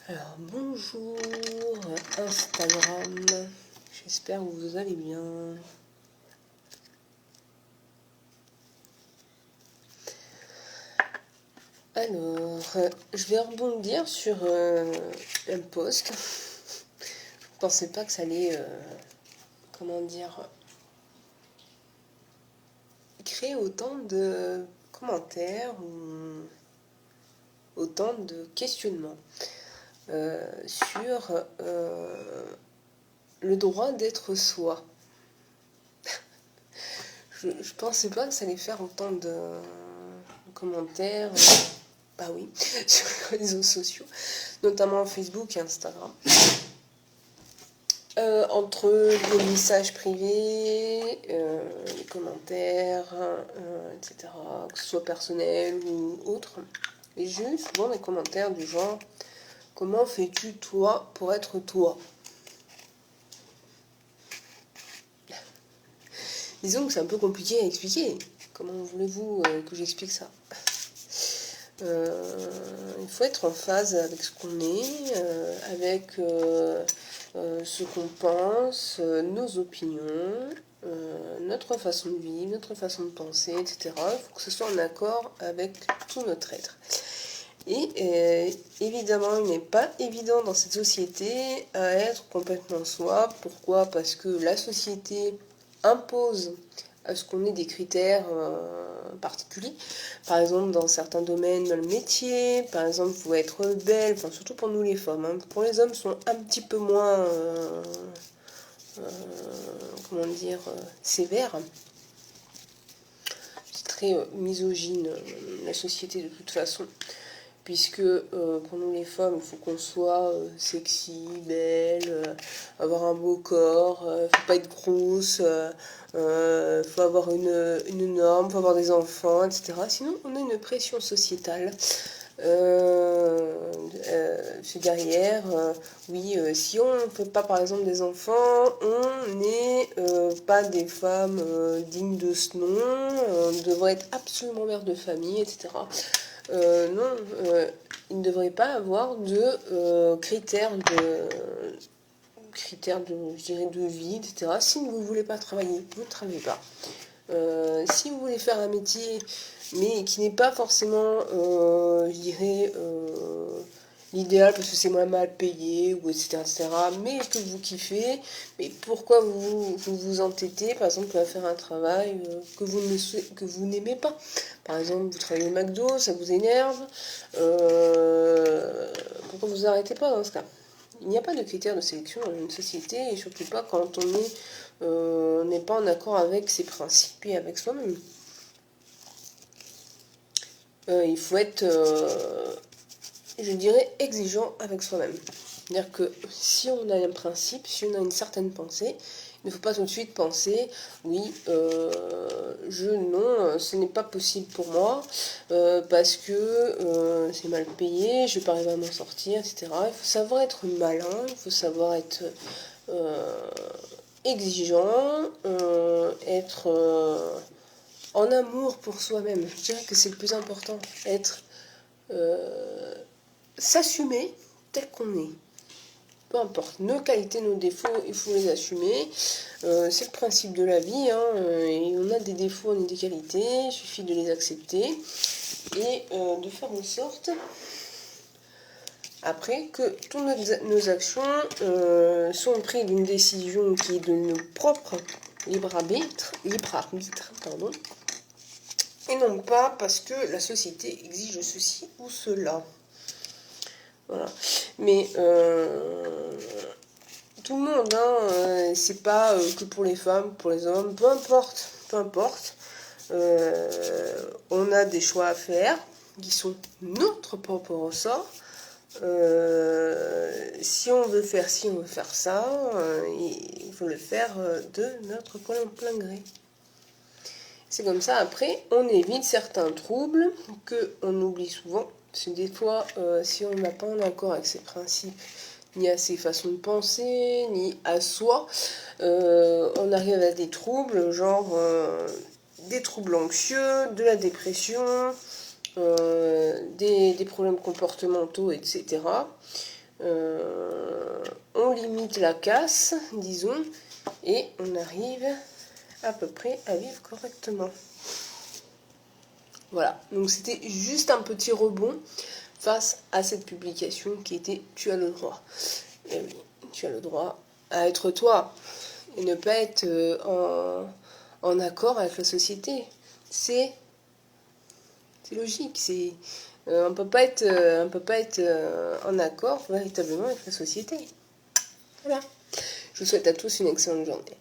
Alors bonjour Instagram, j'espère que vous allez bien. Alors, je vais rebondir sur un post. Je ne pensais pas que ça allait, créer autant de commentaires ou autant de questionnements sur le droit d'être soi. Je pensais pas que ça allait faire autant de commentaires, bah oui, sur les réseaux sociaux, notamment Facebook et Instagram. Entre les messages privés, les commentaires, etc., que ce soit personnel ou autre, et j'ai eu souvent des commentaires du genre « Comment fais-tu toi pour être toi ?» Disons que c'est un peu compliqué à expliquer. Comment voulez-vous que j'explique ça ? Il faut être en phase avec ce qu'on est, avec ce qu'on pense, nos opinions, notre façon de vivre, notre façon de penser, etc. Il faut que ce soit en accord avec tout notre être. Et évidemment, il n'est pas évident dans cette société à être complètement soi. Pourquoi ? Parce que la société impose à ce qu'on ait des critères particuliers. Par exemple, dans certains domaines, dans le métier, par exemple, il faut être belle, enfin, surtout pour nous les femmes. Hein. Pour les hommes, sont un petit peu moins, sévères. C'est très misogyne, la société de toute façon. Puisque pour nous les femmes, il faut qu'on soit sexy, belle, avoir un beau corps, faut pas être grosse, faut avoir une norme, faut avoir des enfants, etc. Sinon, on a une pression sociétale. C'est derrière, si on ne fait pas par exemple des enfants, on n'est pas des femmes dignes de ce nom, on devrait être absolument mère de famille, etc. Non, il ne devrait pas avoir de critères de vie, etc. Si vous ne voulez pas travailler, vous ne travaillez pas. Si vous voulez faire un métier, mais qui n'est pas forcément, l'idéal parce que c'est moins mal payé, ou etc., mais que vous kiffez, mais pourquoi vous entêtez, par exemple, à faire un travail que vous n'aimez pas. Par exemple, vous travaillez au McDo, ça vous énerve, pourquoi vous arrêtez pas dans ce cas ? Il n'y a pas de critères de sélection dans une société, et surtout pas quand on n'est pas en accord avec ses principes et avec soi-même. Il faut être, je dirais, exigeant avec soi-même. C'est-à-dire que si on a un principe, si on a une certaine pensée, il ne faut pas tout de suite penser, non, ce n'est pas possible pour moi, parce que c'est mal payé, je ne vais pas arriver à m'en sortir, etc. Il faut savoir être malin, il faut savoir être exigeant, être en amour pour soi-même. Je dirais que c'est le plus important, être s'assumer tel qu'on est. Peu importe, nos qualités, nos défauts, il faut les assumer. C'est le principe de la vie. Et on a des défauts, on a des qualités. Il suffit de les accepter et de faire en sorte, après, que toutes nos actions sont prises d'une décision qui est de nos propres libre arbitre, et non pas parce que la société exige ceci ou cela. Voilà. Mais tout le monde, c'est pas que pour les femmes, pour les hommes, peu importe. On a des choix à faire qui sont notre propre ressort. Si on veut faire ci, on veut faire ça, il faut le faire de notre plein gré. C'est comme ça, après, on évite certains troubles qu'on oublie souvent. Parce que des fois, si on n'a pas en accord avec ses principes, ni à ses façons de penser, ni à soi, on arrive à des troubles, genre des troubles anxieux, de la dépression, des problèmes comportementaux, etc. on limite la casse, disons, et on arrive à peu près à vivre correctement. Voilà, donc c'était juste un petit rebond face à cette publication qui était « Tu as le droit ». Et oui, tu as le droit à être toi et ne pas être en accord avec la société. C'est logique, on peut pas être en accord véritablement avec la société. Voilà. Je vous souhaite à tous une excellente journée.